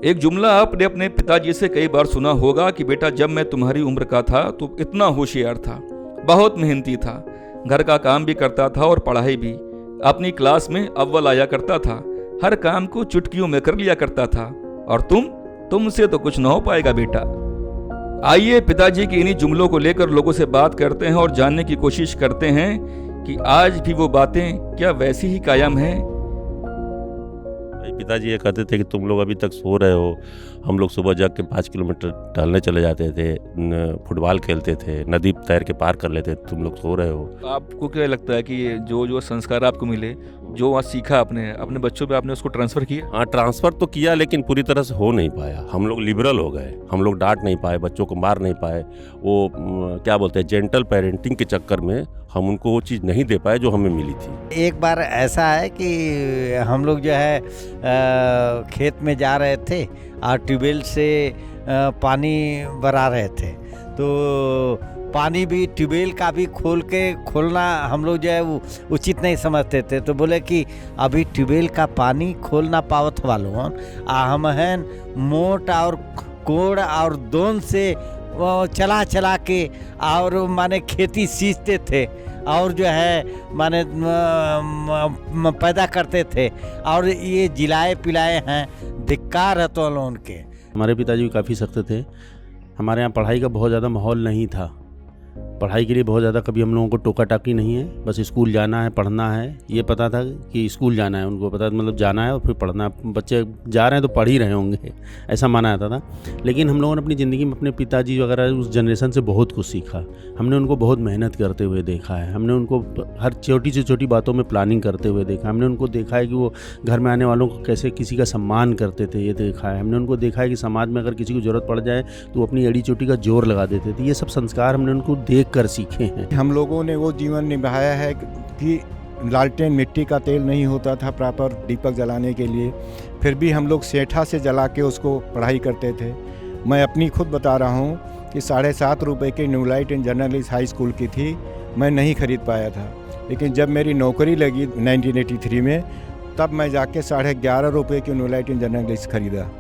एक जुमला आपने अपने पिताजी से कई बार सुना होगा कि बेटा जब मैं तुम्हारी उम्र का था तो इतना होशियार था, बहुत मेहनती था, घर का काम भी करता था और पढ़ाई भी, अपनी क्लास में अव्वल आया करता था, हर काम को चुटकियों में कर लिया करता था, और तुमसे तो कुछ ना हो पाएगा बेटा। आइए पिताजी के इन्हीं जुमलों को लेकर लोगों से बात करते हैं और जानने की कोशिश करते हैं कि आज भी वो बातें क्या वैसी ही कायम हैं। पिताजी ये कहते थे कि तुम लोग अभी तक सो रहे हो, हम लोग सुबह जग के 5 किलोमीटर टहलने चले जाते थे, फुटबॉल खेलते थे, नदी तैर के पार कर लेते, तुम लोग सो रहे हो। आपको क्या लगता है कि ये जो संस्कार आपको मिले, जो आज सीखा आपने अपने बच्चों पे, आपने उसको ट्रांसफर किया? हाँ, ट्रांसफर तो किया लेकिन पूरी तरह से हो नहीं पाया। हम लोग लिबरल हो गए, हम लोग डांट नहीं पाए, बच्चों को मार नहीं पाए। वो क्या बोलते हैं, जेंटल पेरेंटिंग के चक्कर में हम उनको वो चीज़ नहीं दे पाए जो हमें मिली थी। एक बार ऐसा है कि हम लोग जो है खेत में जा रहे थे और ट्यूबवेल से पानी भरा रहे थे, तो पानी भी ट्यूबवेल का भी खोलना हम लोग जो है वो उचित नहीं समझते थे। तो बोले कि अभी ट्यूबवेल का पानी खोलना पावत वालों हम हैं मोट और कोड़ और दोन से चला के और माने खेती सींचते थे और जो है माने पैदा करते थे, और ये जिलाए पिलाए हैं, धिक्कार है तो उनके। हमारे पिताजी भी काफ़ी सख्त थे। हमारे यहाँ पढ़ाई का बहुत ज़्यादा माहौल नहीं था। पढ़ाई के लिए बहुत ज़्यादा कभी हम लोगों को टोका टाकी नहीं है, बस स्कूल जाना है, पढ़ना है, ये पता था कि स्कूल जाना है, उनको पता मतलब जाना है और फिर पढ़ना है। बच्चे जा रहे हैं तो पढ़ ही रहे होंगे, ऐसा माना जाता था। लेकिन हम लोगों ने अपनी ज़िंदगी में अपने पिताजी वगैरह उस जनरेशन से बहुत कुछ सीखा। हमने उनको बहुत मेहनत करते हुए देखा है, हमने उनको हर छोटी से छोटी बातों में प्लानिंग करते हुए देखा। हमने उनको देखा है कि वो घर में आने वालों को कैसे किसी का सम्मान करते थे, ये देखा है। हमने उनको देखा है कि समाज में अगर किसी को ज़रूरत पड़ जाए तो वो अपनी एड़ी चोटी का जोर लगा देते थे। ये सब संस्कार हमने उनको देख कर सीखे हैं। हम लोगों ने वो जीवन निभाया है कि लालटेन मिट्टी का तेल नहीं होता था प्रॉपर दीपक जलाने के लिए, फिर भी हम लोग सेठा से जला के उसको पढ़ाई करते थे। मैं अपनी खुद बता रहा हूँ कि 7.5 रुपये की new light in journalist high school की थी, मैं नहीं खरीद पाया था। लेकिन जब मेरी नौकरी लगी 1983 में, तब मैं जाके 11.5 रुपये की न्यू लाइट इन जर्नलिस्ट खरीदा।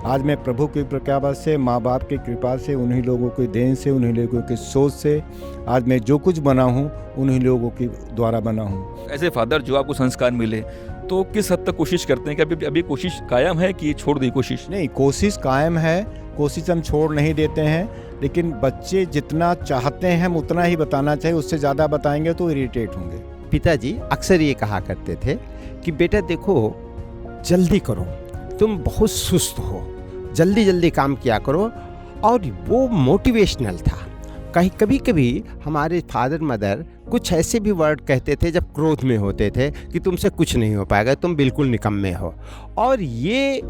आज मैं प्रभु की कृपा से, माँ बाप की कृपा से, उन्हीं लोगों की देन से, उन्हीं लोगों की सोच से आज मैं जो कुछ बना हूँ उन्हीं लोगों के द्वारा बना हूँ। ऐसे फादर जो आपको संस्कार मिले, तो किस हद तक कोशिश करते हैं कि अभी कोशिश कायम है कि छोड़ दी कोशिश? नहीं, कोशिश कायम है, कोशिश हम छोड़ नहीं देते हैं, लेकिन बच्चे जितना चाहते हैं हम उतना ही बताना चाहिए। उससे ज़्यादा बताएंगे तो इरिटेट होंगे। पिताजी अक्सर ये कहा करते थे कि बेटा देखो, जल्दी करो, तुम बहुत सुस्त हो, जल्दी जल्दी काम किया करो। और वो मोटिवेशनल था। कभी कभी हमारे फादर मदर कुछ ऐसे भी वर्ड कहते थे जब क्रोध में होते थे कि तुमसे कुछ नहीं हो पाएगा, तुम बिल्कुल निकम्मे हो। और ये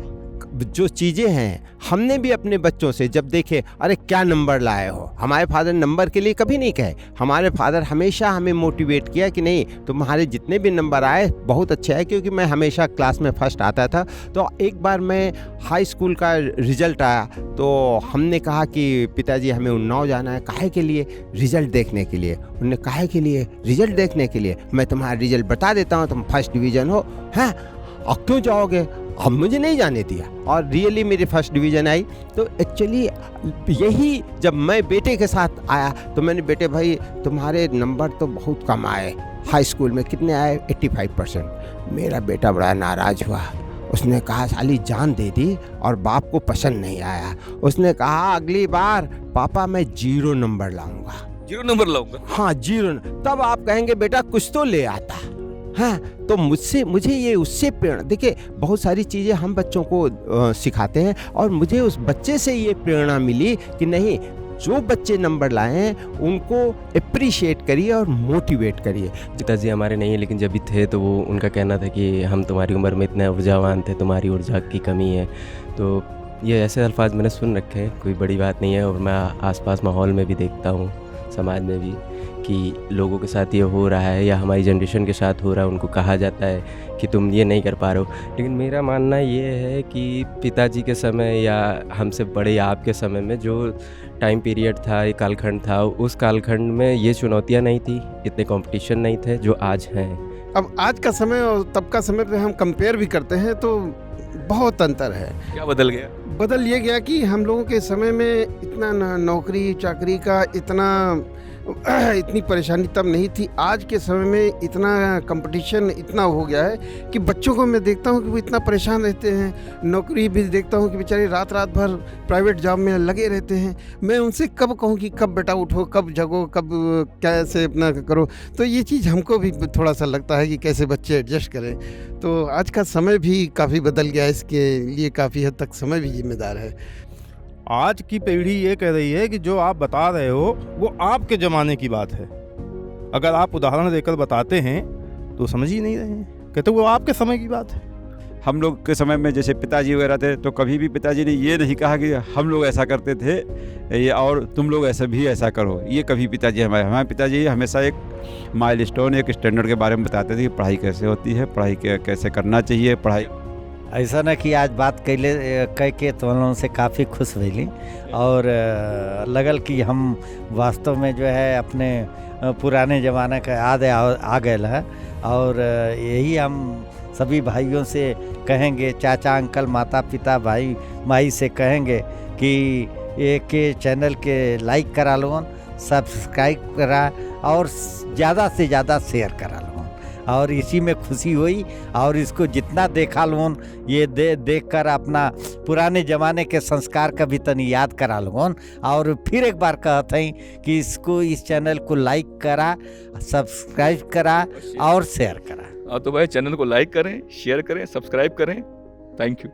जो चीज़ें हैं हमने भी अपने बच्चों से जब देखे, अरे क्या नंबर लाए हो, हमारे फादर नंबर के लिए कभी नहीं कहे। हमारे फादर हमेशा हमें मोटिवेट किया कि नहीं, तुम्हारे जितने भी नंबर आए बहुत अच्छे है, क्योंकि मैं हमेशा क्लास में फर्स्ट आता था। तो एक बार मैं हाई स्कूल का रिज़ल्ट आया तो हमने कहा कि पिताजी हमें उन्नाव जाना है। काहे के लिए? रिज़ल्ट देखने के लिए। उन्होंने काहे के लिए? रिज़ल्ट देखने के लिए। मैं तुम्हारा रिज़ल्ट बता देता हूँ, तुम फर्स्ट डिवीज़न हो। हैं, और क्यों जाओगे? अब मुझे नहीं जाने दिया, और रियली मेरी फर्स्ट डिवीज़न आई। तो एक्चुअली यही जब मैं बेटे के साथ आया तो मैंने, बेटे भाई तुम्हारे नंबर तो बहुत कम आए, हाई स्कूल में कितने आए? 85%। मेरा बेटा बड़ा नाराज़ हुआ। उसने कहा साली जान दे दी और बाप को पसंद नहीं आया। उसने कहा अगली बार पापा मैं 0 नंबर लाऊंगा। 0 नंबर लाऊंगा? हाँ, 0। तब आप कहेंगे बेटा कुछ तो ले आता। हाँ, तो मुझे ये उससे प्रेरणा, देखिए बहुत सारी चीज़ें हम बच्चों को सिखाते हैं, और मुझे उस बच्चे से ये प्रेरणा मिली कि नहीं, जो बच्चे नंबर लाए हैं उनको अप्रिशिएट करिए और मोटिवेट करिए। पिताजी हमारे नहीं है, लेकिन जब भी थे तो वो उनका कहना था कि हम तुम्हारी उम्र में इतने ऊर्जावान थे, तुम्हारी ऊर्जा की कमी है। तो ये ऐसे अल्फाज मैंने सुन रखे हैं, कोई बड़ी बात नहीं है। और मैं आसपास माहौल में भी देखता हूँ, समाज में भी, कि लोगों के साथ ये हो रहा है या हमारी जनरेशन के साथ हो रहा है। उनको कहा जाता है कि तुम ये नहीं कर पा रहे हो। लेकिन मेरा मानना ये है कि पिताजी के समय या हमसे बड़े या आपके समय में जो टाइम पीरियड था, ये कालखंड था, उस कालखंड में ये चुनौतियाँ नहीं थी, इतने कंपटीशन नहीं थे जो आज हैं। अब आज का समय और तब का समय पे हम कंपेयर भी करते हैं तो बहुत अंतर है। क्या बदल गया? बदल ये गया कि हम लोगों के समय में इतना नौकरी चाकरी का इतनी परेशानी तब नहीं थी। आज के समय में इतना कंपटीशन इतना हो गया है कि बच्चों को मैं देखता हूँ कि वो इतना परेशान रहते हैं। नौकरी भी देखता हूँ कि बेचारे रात रात भर प्राइवेट जॉब में लगे रहते हैं। मैं उनसे कब कहूँ कि कब बेटा उठो, कब जगो, कब कैसे अपना करो। तो ये चीज़ हमको भी थोड़ा सा लगता है कि कैसे बच्चे एडजस्ट करें। तो आज का समय भी काफ़ी बदल गया है, इसके लिए काफ़ी हद तक समय भी जिम्मेदार है। आज की पीढ़ी ये कह रही है कि जो आप बता रहे हो वो आपके ज़माने की बात है। अगर आप उदाहरण देकर बताते हैं तो समझ ही नहीं रहे हैं, कहते वो आपके समय की बात है। हम लोग के समय में जैसे पिताजी वगैरह थे तो कभी भी पिताजी ने ये नहीं कहा कि हम लोग ऐसा करते थे ये और तुम लोग ऐसा करो। ये कभी पिताजी हमारे पिताजी हमेशा एक माइलस्टोन, एक स्टैंडर्ड के बारे में बताते थे कि पढ़ाई कैसे होती है, पढ़ाई कैसे करना चाहिए। पढ़ाई ऐसा ना कि आज बात कह के तो हम लोगों से काफ़ी खुश भैली और लगल कि हम वास्तव में जो है अपने पुराने ज़माने का याद आ गए है। और यही हम सभी भाइयों से कहेंगे, चाचा अंकल माता पिता भाई माई से कहेंगे कि ये के चैनल के लाइक करा लो, सब्सक्राइब करा और ज़्यादा से ज़्यादा शेयर करा लो। और इसी में खुशी हुई और इसको जितना देखा लोन ये देख कर अपना पुराने ज़माने के संस्कार का भी तनी याद करा लोन। और फिर एक बार कहते हैं कि इसको इस चैनल को लाइक करा, सब्सक्राइब करा और शेयर करा। तो भाई चैनल को लाइक करें, शेयर करें, सब्सक्राइब करें। Thank you.